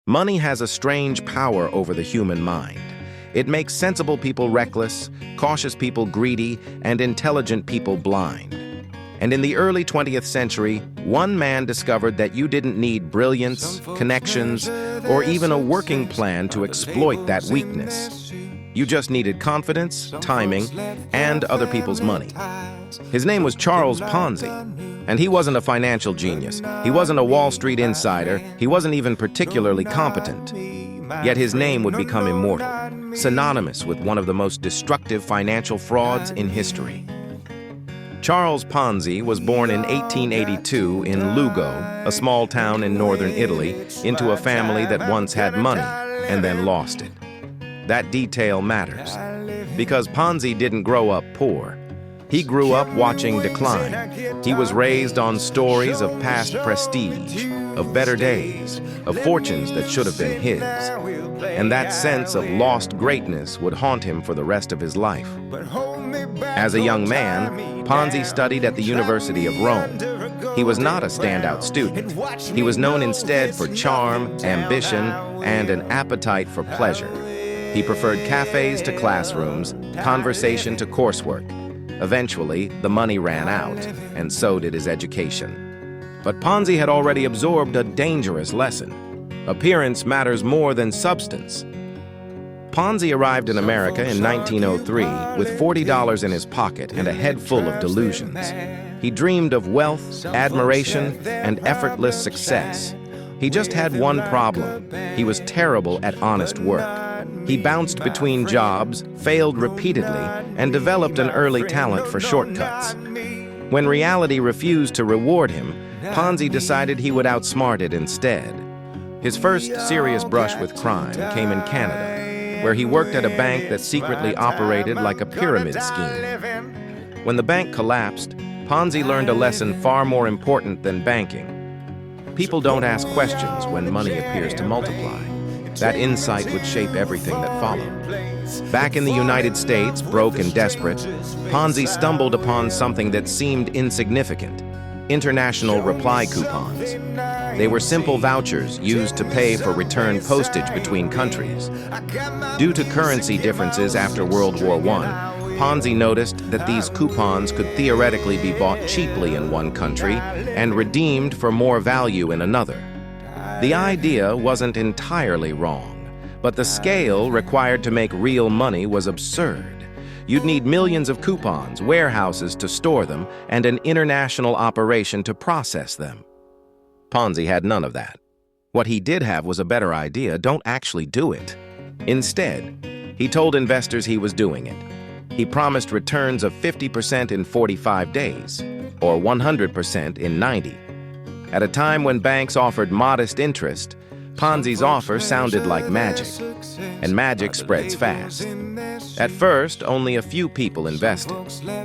Money has a strange power over the human mind. It makes sensible people reckless, cautious people greedy, and intelligent people blind. And in the early 20th century, one man discovered that you didn't need brilliance, connections, or even a working plan to exploit that weakness. You just needed confidence, timing, and other people's money. His name was Charles Ponzi, and he wasn't a financial genius. He wasn't a Wall Street insider. He wasn't even particularly competent. Yet his name would become immortal, synonymous with one of the most destructive financial frauds in history. Charles Ponzi was born in 1882 in Lugo, a small town in northern Italy, into a family that once had money and then lost it. That detail matters, because Ponzi didn't grow up poor. He grew up watching decline. He was raised on stories of past prestige, of better days, of fortunes that should have been his. And that sense of lost greatness would haunt him for the rest of his life. As a young man, Ponzi studied at the University of Rome. He was not a standout student. He was known instead for charm, ambition, and an appetite for pleasure. He preferred cafes to classrooms, conversation to coursework. Eventually, the money ran out, and so did his education. But Ponzi had already absorbed a dangerous lesson. Appearance matters more than substance. Ponzi arrived in America in 1903 with $40 in his pocket and a head full of delusions. He dreamed of wealth, admiration, and effortless success. He just had one problem. He was terrible at honest work. He bounced between jobs, failed repeatedly, and developed an early talent for shortcuts. When reality refused to reward him, Ponzi decided he would outsmart it instead. His first serious brush with crime came in Canada, where he worked at a bank that secretly operated like a pyramid scheme. When the bank collapsed, Ponzi learned a lesson far more important than banking. People don't ask questions when money appears to multiply. That insight would shape everything that followed. Back in the United States, broke and desperate, Ponzi stumbled upon something that seemed insignificant: international reply coupons. They were simple vouchers used to pay for return postage between countries. Due to currency differences after World War I, Ponzi noticed that these coupons could theoretically be bought cheaply in one country and redeemed for more value in another. The idea wasn't entirely wrong, but the scale required to make real money was absurd. You'd need millions of coupons, warehouses to store them, and an international operation to process them. Ponzi had none of that. What he did have was a better idea: don't actually do it. Instead, he told investors he was doing it. He promised returns of 50% in 45 days, or 100% in 90. At a time when banks offered modest interest, Ponzi's offer sounded like magic, and magic spreads fast. At first, only a few people invested.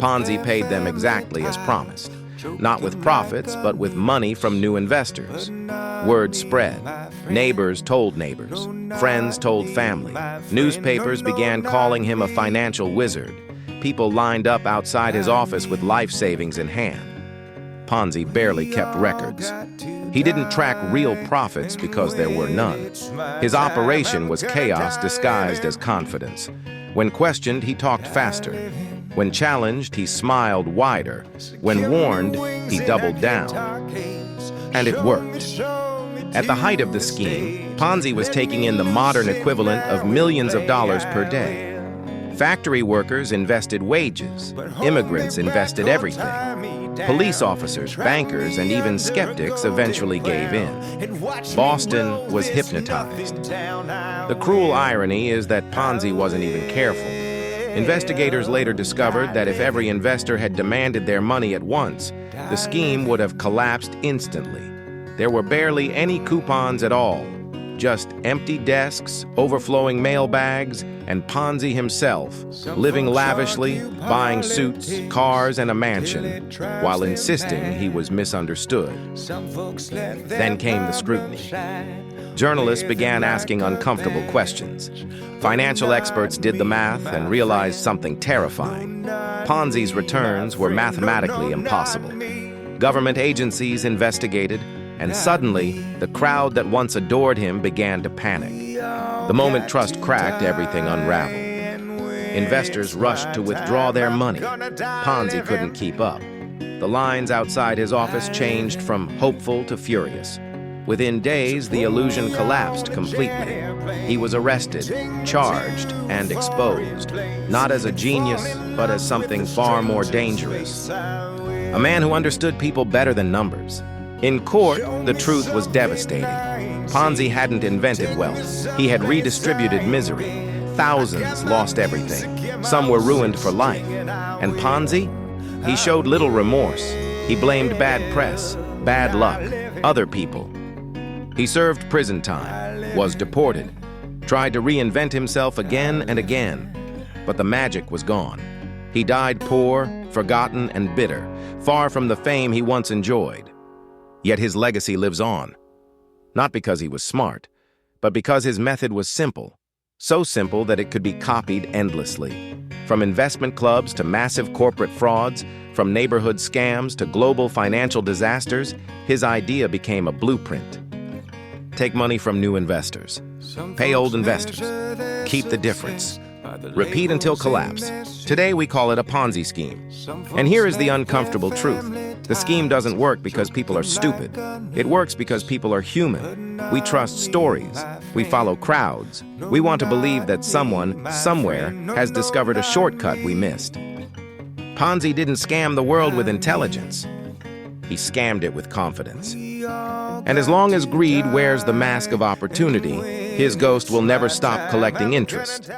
Ponzi paid them exactly as promised, not with profits, but with money from new investors. Word spread. Neighbors told neighbors. Friends told family. Newspapers began calling him a financial wizard. People lined up outside his office with life savings in hand. Ponzi barely kept records. He didn't track real profits because there were none. His operation was chaos disguised as confidence. When questioned, he talked faster. When challenged, he smiled wider. When warned, he doubled down. And it worked. At the height of the scheme, Ponzi was taking in the modern equivalent of millions of dollars per day. Factory workers invested wages. Immigrants invested everything. Police officers, bankers, and even skeptics eventually gave in. Boston was hypnotized. The cruel irony is that Ponzi wasn't even careful. Investigators later discovered that if every investor had demanded their money at once, the scheme would have collapsed instantly. There were barely any coupons at all, just empty desks, overflowing mail bags, and Ponzi himself, living lavishly, buying suits, cars, and a mansion, while insisting he was misunderstood. Then came the scrutiny. Journalists began asking uncomfortable questions. Financial experts did the math and realized something terrifying. Ponzi's returns were mathematically impossible. Government agencies investigated, And suddenly, the crowd that once adored him began to panic. The moment trust cracked, everything unraveled. Investors rushed to withdraw their money. Ponzi couldn't keep up. The lines outside his office changed from hopeful to furious. Within days, the illusion collapsed completely. He was arrested, charged, and exposed, not as a genius, but as something far more dangerous. A man who understood people better than numbers. In court, the truth was devastating. Ponzi hadn't invented wealth. He had redistributed misery. Thousands lost everything. Some were ruined for life. And Ponzi? He showed little remorse. He blamed bad press, bad luck, other people. He served prison time, was deported, tried to reinvent himself again and again, but the magic was gone. He died poor, forgotten, and bitter, far from the fame he once enjoyed. Yet his legacy lives on. Not because he was smart, but because his method was simple. So simple that it could be copied endlessly. From investment clubs to massive corporate frauds, from neighborhood scams to global financial disasters, his idea became a blueprint. Take money from new investors. Pay old investors. Keep the difference. Repeat until collapse. Today we call it a Ponzi scheme. And here is the uncomfortable truth. The scheme doesn't work because people are stupid. It works because people are human. We trust stories. We follow crowds. We want to believe that someone, somewhere, has discovered a shortcut we missed. Ponzi didn't scam the world with intelligence. He scammed it with confidence. And as long as greed wears the mask of opportunity, his ghost will never stop collecting interest.